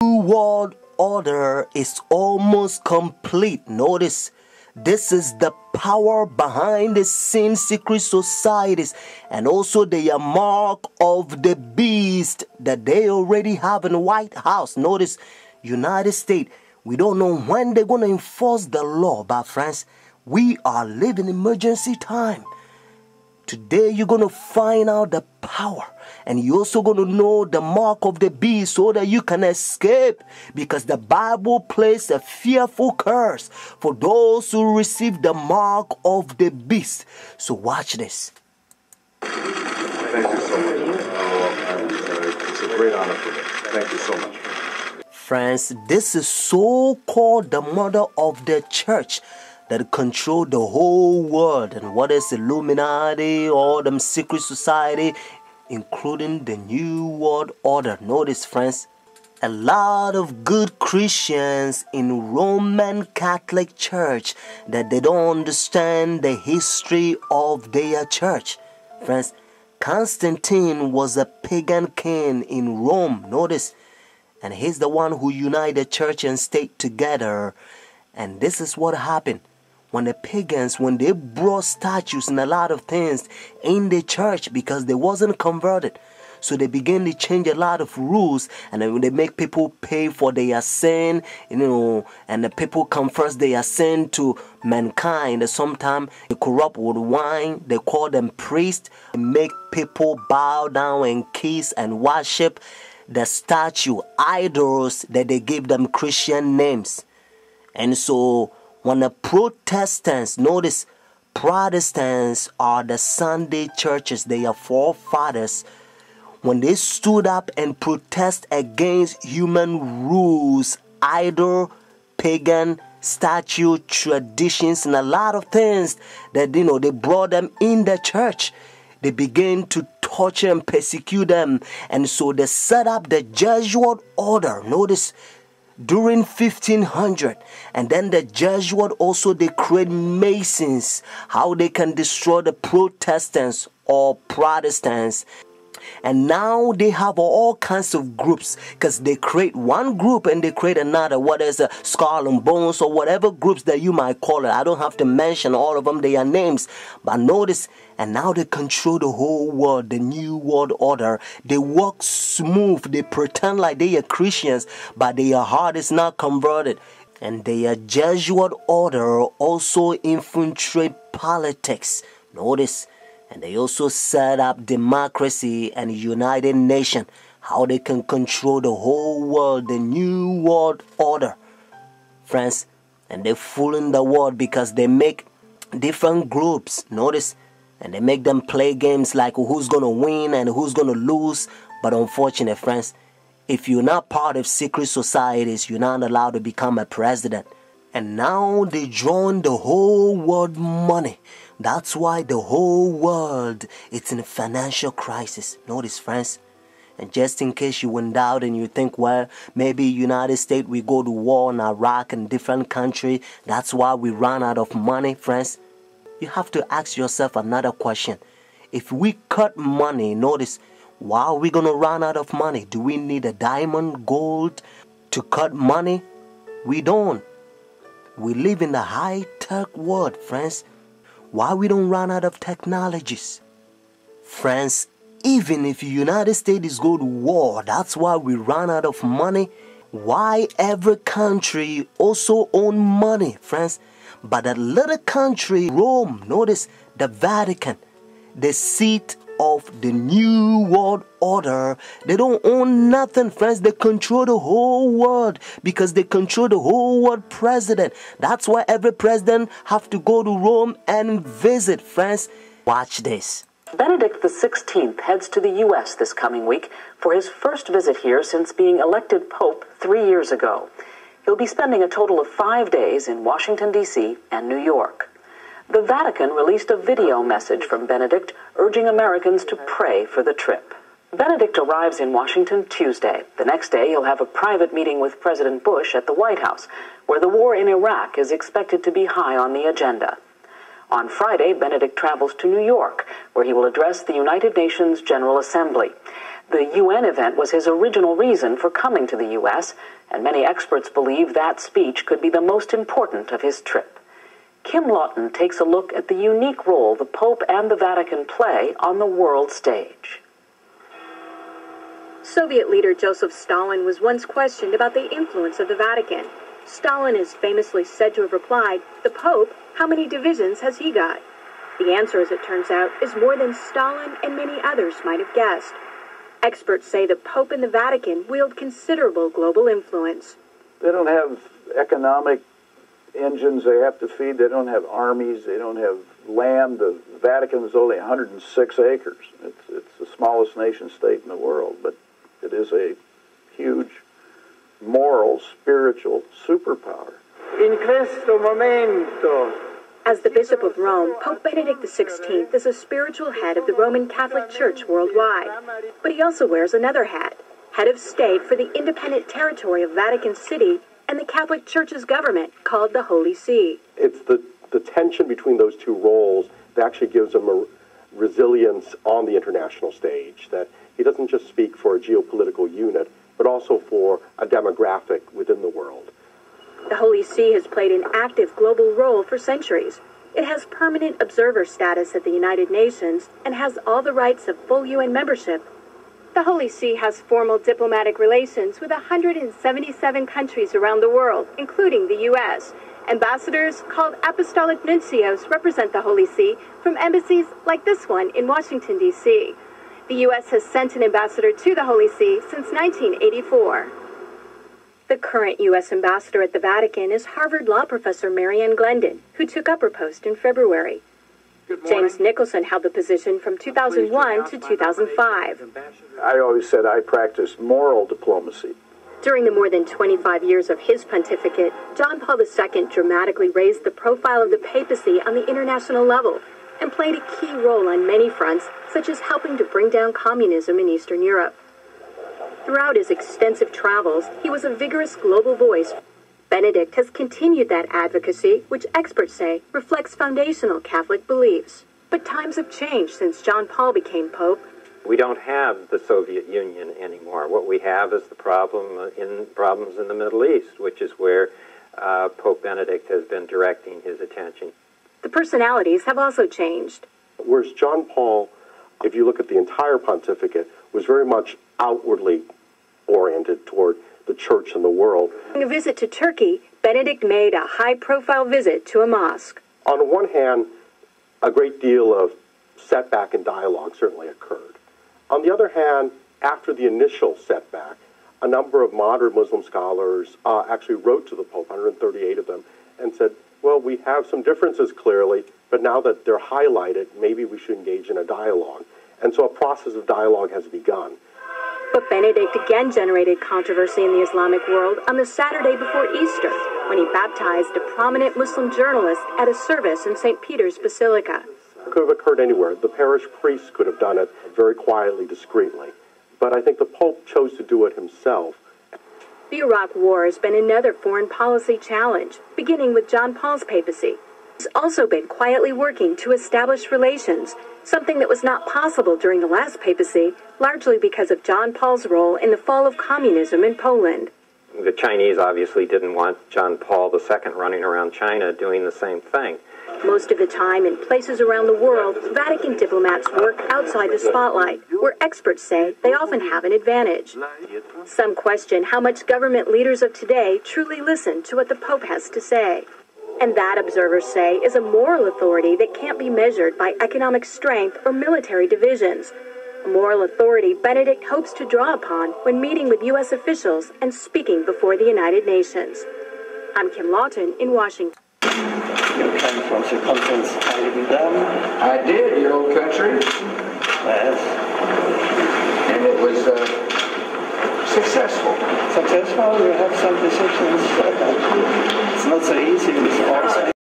New world order is almost complete. Notice, this is the power behind the scene secret societies and also the mark of the beast that they already have in the White House. Notice, United States, we don't know when they're going to enforce the law, but friends, we are living emergency time. Today you're going to find out the power, and you're also going to know the mark of the beast so that you can escape, because the Bible places a fearful curse for those who receive the mark of the beast. So watch this. Thank you so much. It's a great honor for me. Thank you so much. Friends, this is so-called the mother of the church that control the whole world. And what is Illuminati, all them secret society, including the New World Order. Notice, friends, a lot of good Christians in Roman Catholic Church that they don't understand the history of their church. Friends, Constantine was a pagan king in Rome. Notice, and he's the one who united church and state together. And this is what happened. When the pagans, when they brought statues and a lot of things in the church because they wasn't converted. So they began to change a lot of rules, and then they make people pay for their sin, and the people confess their sin to mankind. And sometimes they corrupt with wine. They call them priests. They make people bow down and kiss and worship the statue, idols that they give them Christian names. And so when the Protestants, notice, Protestants are the Sunday churches, they are forefathers. When they stood up and protest against human rules, idol, pagan, statue, traditions, and a lot of things that, they brought them in the church, they began to torture and persecute them. And so they set up the Jesuit order. Notice, during 1500, and then the Jesuit also, they create Masons, how they can destroy the Protestants or Protestants. And now they have all kinds of groups, because they create one group and they create another, what is a Skull and Bones or whatever groups that you might call it. I don't have to mention all of them, their names, but notice, and now they control the whole world, the New World Order. They walk smooth, they pretend like they are Christians, but their heart is not converted. And their Jesuit order also infiltrate politics. Notice, and they also set up democracy and United Nations, how they can control the whole world, the New World Order. Friends, and they're fooling the world because they make different groups, notice, and they make them play games like who's going to win and who's going to lose. But unfortunately, friends, if you're not part of secret societies, you're not allowed to become a president. And now they join the whole world money. That's why the whole world is in a financial crisis. Notice, friends. And just in case you went out and you think, well, maybe United States, we go to war in Iraq and different country. That's why we run out of money, friends. You have to ask yourself another question. If we cut money, notice, why are we going to run out of money? Do we need a diamond, gold to cut money? We don't. We live in the high-tech world, friends. Why we don't run out of technologies? Friends, even if the United States go to war, that's why we run out of money. Why every country also own money, friends? But that little country, Rome, notice the Vatican, the seat of the New World Order, they don't own nothing, friends. They control the whole world because they control the whole world president. That's why every president have to go to Rome and visit, friends. Watch this. Benedict XVI heads to the U.S. this coming week for his first visit here since being elected Pope 3 years ago. He'll be spending a total of 5 days in Washington, D.C. and New York. The Vatican released a video message from Benedict urging Americans to pray for the trip. Benedict arrives in Washington Tuesday. The next day, he'll have a private meeting with President Bush at the White House, where the war in Iraq is expected to be high on the agenda. On Friday, Benedict travels to New York, where he will address the United Nations General Assembly. The UN event was his original reason for coming to the U.S., and many experts believe that speech could be the most important of his trip. Kim Lawton takes a look at the unique role the Pope and the Vatican play on the world stage. Soviet leader Joseph Stalin was once questioned about the influence of the Vatican. Stalin is famously said to have replied, "The Pope, how many divisions has he got?" The answer, as it turns out, is more than Stalin and many others might have guessed. Experts say the Pope and the Vatican wield considerable global influence. They don't have economic engines they have to feed. They don't have armies. They don't have land. The Vatican is only 106 acres. It's the smallest nation state in the world, but it is a huge moral, spiritual superpower. In questo momento. As the Bishop of Rome, Pope Benedict XVI is a spiritual head of the Roman Catholic Church worldwide. But he also wears another hat, head of state for the independent territory of Vatican City and the Catholic Church's government, called the Holy See. It's the tension between those two roles that actually gives him a resilience on the international stage, that he doesn't just speak for a geopolitical unit, but also for a demographic within the world. The Holy See has played an active global role for centuries. It has permanent observer status at the United Nations and has all the rights of full UN membership. The Holy See has formal diplomatic relations with 177 countries around the world, including the U.S. Ambassadors, called apostolic nuncios, represent the Holy See from embassies like this one in Washington, D.C. The U.S. has sent an ambassador to the Holy See since 1984. The current U.S. ambassador at the Vatican is Harvard law professor Marianne Glendon, who took up her post in February. James Nicholson held the position from 2001 to 2005. I always said I practiced moral diplomacy. During the more than 25 years of his pontificate, John Paul II dramatically raised the profile of the papacy on the international level and played a key role on many fronts, such as helping to bring down communism in Eastern Europe. Throughout his extensive travels, he was a vigorous global voice. Benedict has continued that advocacy, which experts say reflects foundational Catholic beliefs. But times have changed since John Paul became Pope. We don't have the Soviet Union anymore. What we have is the problems in the Middle East, which is where Pope Benedict has been directing his attention. The personalities have also changed. Whereas John Paul, if you look at the entire pontificate, was very much outwardly oriented toward the church and the world. During a visit to Turkey, Benedict made a high-profile visit to a mosque. On the one hand, a great deal of setback and dialogue certainly occurred. On the other hand, after the initial setback, a number of modern Muslim scholars actually wrote to the Pope, 138 of them, and said, well, we have some differences clearly, but now that they're highlighted, maybe we should engage in a dialogue. And so a process of dialogue has begun. But Benedict again generated controversy in the Islamic world on the Saturday before Easter, when he baptized a prominent Muslim journalist at a service in St. Peter's Basilica. It could have occurred anywhere. The parish priest could have done it very quietly, discreetly. But I think the Pope chose to do it himself. The Iraq War has been another foreign policy challenge, beginning with John Paul's papacy. He's also been quietly working to establish relations, something that was not possible during the last papacy, largely because of John Paul's role in the fall of communism in Poland. The Chinese obviously didn't want John Paul II running around China doing the same thing. Most of the time, in places around the world, Vatican diplomats work outside the spotlight, where experts say they often have an advantage. Some question how much government leaders of today truly listen to what the Pope has to say. And that, observers say, is a moral authority that can't be measured by economic strength or military divisions. A moral authority Benedict hopes to draw upon when meeting with U.S. officials and speaking before the United Nations. I'm Kim Lawton in Washington. You came from the conference Heiligendamm. I did, your old country. Yes. And it was successful. Successful, you have some decisions. It's not so easy with all